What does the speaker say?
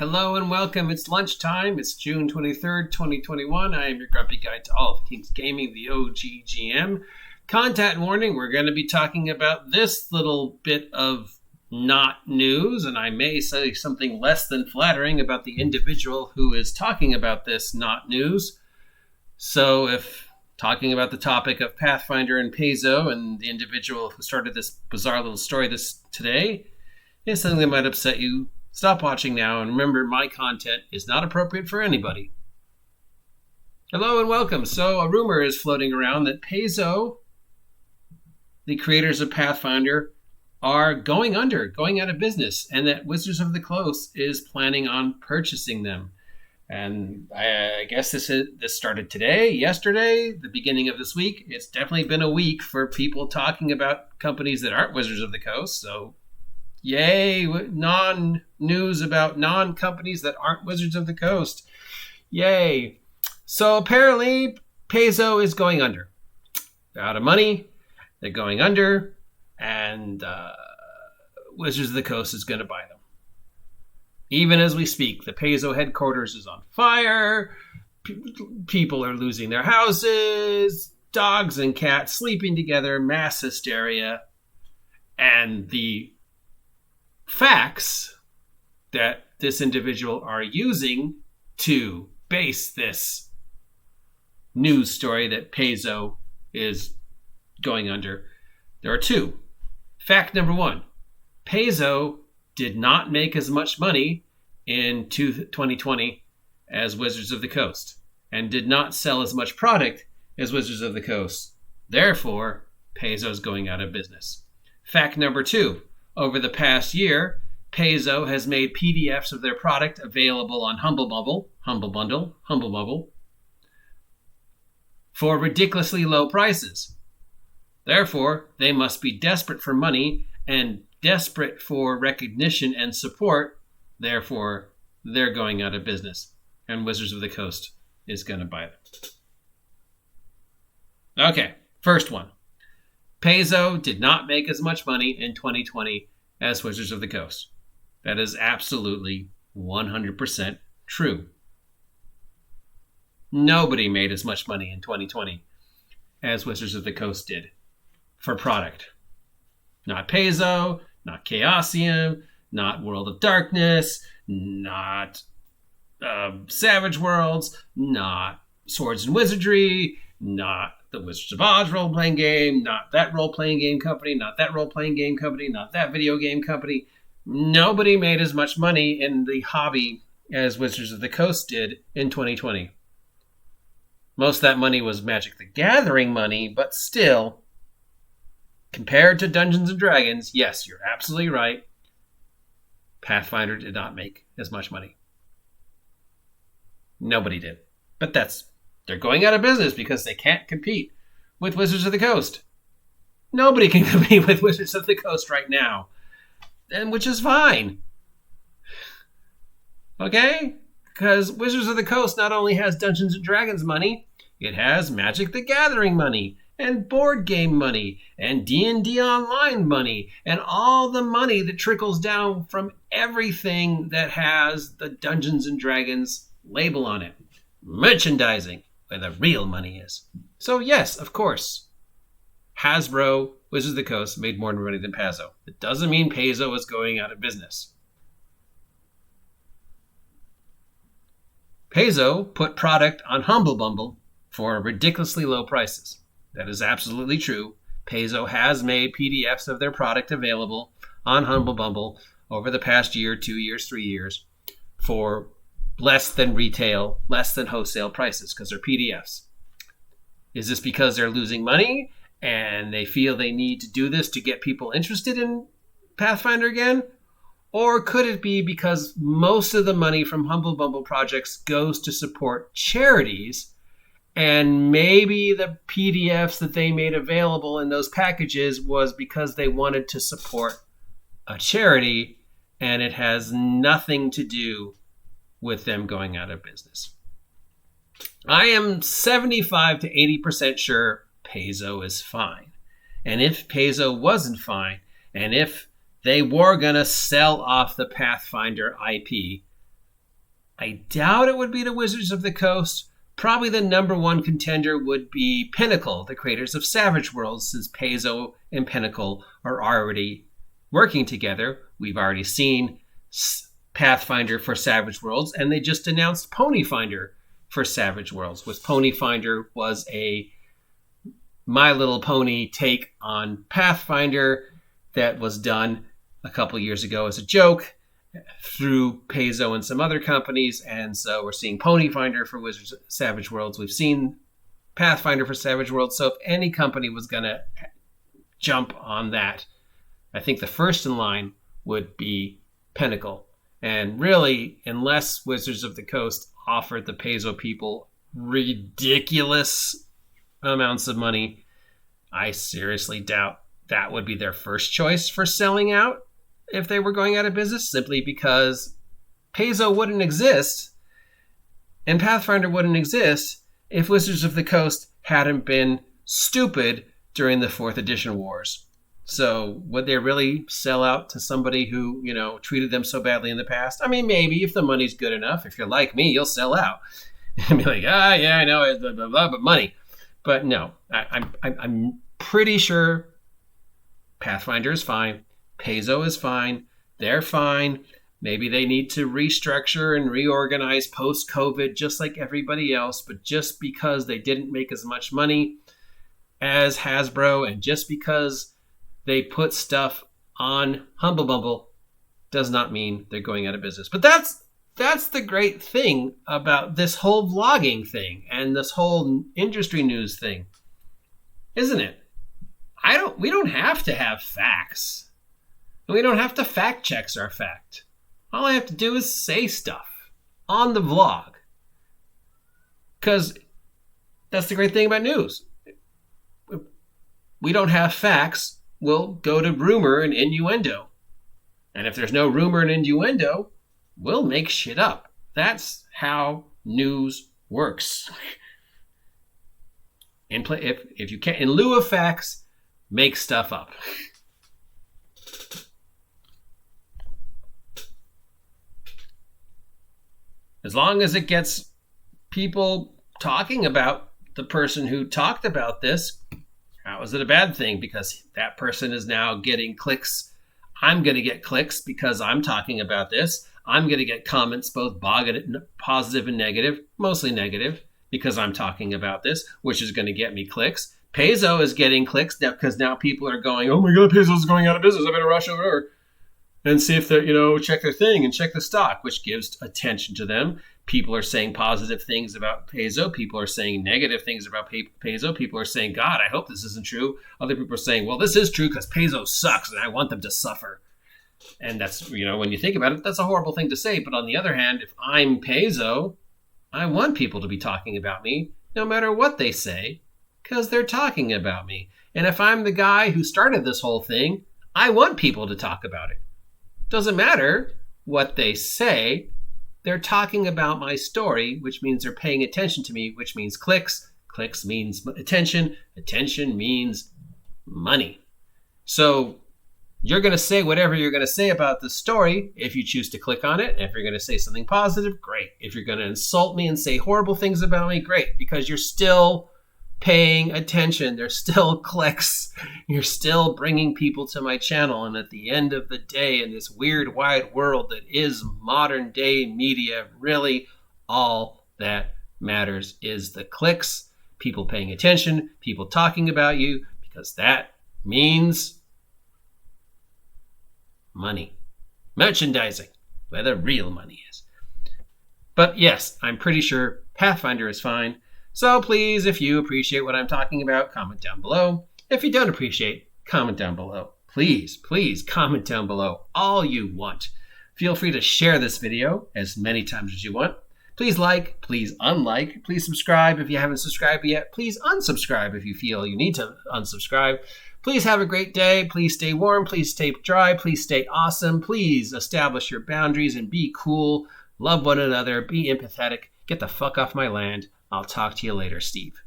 Hello and welcome. It's lunchtime. It's June 23rd, 2021. I am your grumpy guide to all of King's Gaming, the OGGM. Content warning, we're going to be talking about this little bit of not news, and I may say something less than flattering about the individual who is talking about this not news. So if talking about the topic of Pathfinder and Pazio and the individual who started this bizarre little story today is something that might upset you, stop watching now, and remember, my content is not appropriate for anybody. Hello and welcome. So a rumor is floating around that Pazio, the creators of Pathfinder, are going out of business, and that Wizards of the Coast is planning on purchasing them. And I guess this started today, yesterday, the beginning of this week. It's definitely been a week for people talking about companies that aren't Wizards of the Coast. So yay, non-news about non-companies that aren't Wizards of the Coast. Yay. So apparently, Pazio is going under. They're out of money. They're going under. And Wizards of the Coast is going to buy them. Even as we speak, the Pazio headquarters is on fire. People are losing their houses. Dogs and cats sleeping together. Mass hysteria. And the facts that this individual are using to base this news story that Pazio is going under, there are two. Fact number one, Pazio did not make as much money in 2020 as Wizards of the Coast and did not sell as much product as Wizards of the Coast. Therefore, Pazio is going out of business. Fact number two, over the past year, Pazio has made PDFs of their product available on Humble Bundle, for ridiculously low prices. Therefore, they must be desperate for money and desperate for recognition and support. Therefore, they're going out of business, and Wizards of the Coast is going to buy them. Okay, first one. Pazio did not make as much money in 2020 as Wizards of the Coast. That is absolutely 100% true. Nobody made as much money in 2020 as Wizards of the Coast did for product. Not Pazio, not Chaosium, not World of Darkness, not Savage Worlds, not Swords and Wizardry, not the Wizards of Oz role-playing game, not that role-playing game company, not that role-playing game company, not that video game company. Nobody made as much money in the hobby as Wizards of the Coast did in 2020. Most of that money was Magic the Gathering money, but still, compared to Dungeons and Dragons, yes, you're absolutely right. Pathfinder did not make as much money. Nobody did. But they're going out of business because they can't compete with Wizards of the Coast. Nobody can compete with Wizards of the Coast right now. And which is fine. Okay? Because Wizards of the Coast not only has Dungeons and Dragons money, it has Magic the Gathering money, and board game money, and D&D Online money, and all the money that trickles down from everything that has the Dungeons and Dragons label on it. Merchandising, where the real money is. So yes, of course, Hasbro, Wizards of the Coast made more money than Pazio. It doesn't mean Pazio is going out of business. Pazio put product on Humble Bundle for ridiculously low prices. That is absolutely true. Pazio has made PDFs of their product available on Humble Bundle over the past year, 2 years, 3 years for less than retail, less than wholesale prices because they're PDFs. Is this because they're losing money and they feel they need to do this to get people interested in Pathfinder again? Or could it be because most of the money from Humble Bundle projects goes to support charities, and maybe the PDFs that they made available in those packages was because they wanted to support a charity, and it has nothing to do with them going out of business? I am 75 to 80% sure Pazio is fine. And if Pazio wasn't fine, and if they were going to sell off the Pathfinder IP, I doubt it would be the Wizards of the Coast. Probably the number one contender would be Pinnacle, the creators of Savage Worlds, since Pazio and Pinnacle are already working together. We've already seen Pathfinder for Savage Worlds, and they just announced Ponyfinder for Savage Worlds, which Ponyfinder was a My Little Pony take on Pathfinder that was done a couple years ago as a joke through Pazio and some other companies, and so we're seeing Ponyfinder for Wizards Savage Worlds. We've seen Pathfinder for Savage Worlds, so if any company was going to jump on that, I think the first in line would be Pinnacle. And really, unless Wizards of the Coast offered the Pazio people ridiculous amounts of money, I seriously doubt that would be their first choice for selling out if they were going out of business, simply because Pazio wouldn't exist and Pathfinder wouldn't exist if Wizards of the Coast hadn't been stupid during the 4th edition wars. So would they really sell out to somebody who, treated them so badly in the past? I mean, maybe if the money's good enough. If you're like me, you'll sell out and be like, yeah, I know, blah, blah, blah, but money. But no, I'm pretty sure Pathfinder is fine. Pazio is fine. They're fine. Maybe they need to restructure and reorganize post-COVID just like everybody else, but just because they didn't make as much money as Hasbro and just because they put stuff on Humble Bumble does not mean they're going out of business. But that's the great thing about this whole vlogging thing and this whole industry news thing, isn't it? We don't have to have facts. We don't have to fact check our fact. All I have to do is say stuff on the vlog. Because that's the great thing about news. We don't have facts, we'll go to rumor and innuendo. And if there's no rumor and innuendo, we'll make shit up. That's how news works. If you can't, in lieu of facts, make stuff up. As long as it gets people talking about the person who talked about this, how is it a bad thing? Because that person is now getting clicks. I'm going to get clicks because I'm talking about this. I'm going to get comments, both positive and negative, mostly negative, because I'm talking about this, which is going to get me clicks. Pazio is getting clicks now because now people are going, oh my God, Pazio's going out of business. I better rush over and see if they're, check their thing and check the stock, which gives attention to them. People are saying positive things about Pazio. People are saying negative things about Pazio. People are saying, God, I hope this isn't true. Other people are saying, well, this is true because Pazio sucks and I want them to suffer. And that's, when you think about it, that's a horrible thing to say. But on the other hand, if I'm Pazio, I want people to be talking about me no matter what they say because they're talking about me. And if I'm the guy who started this whole thing, I want people to talk about it. Doesn't matter what they say. They're talking about my story, which means they're paying attention to me, which means clicks. Clicks means attention. Attention means money. So you're going to say whatever you're going to say about the story if you choose to click on it. If you're going to say something positive, great. If you're going to insult me and say horrible things about me, great, because you're still paying attention. There's still clicks. You're still bringing people to my channel. And at the end of the day, in this weird wide world that is modern day media, really all that matters is the clicks, people paying attention, people talking about you, because that means money. Merchandising, where the real money is. But yes, I'm pretty sure Pathfinder is fine. So please, if you appreciate what I'm talking about, comment down below. If you don't appreciate, comment down below. Please, please comment down below all you want. Feel free to share this video as many times as you want. Please like, please unlike, please subscribe if you haven't subscribed yet. Please unsubscribe if you feel you need to unsubscribe. Please have a great day. Please stay warm. Please stay dry. Please stay awesome. Please establish your boundaries and be cool. Love one another. Be empathetic. Get the fuck off my land. I'll talk to you later, Steve.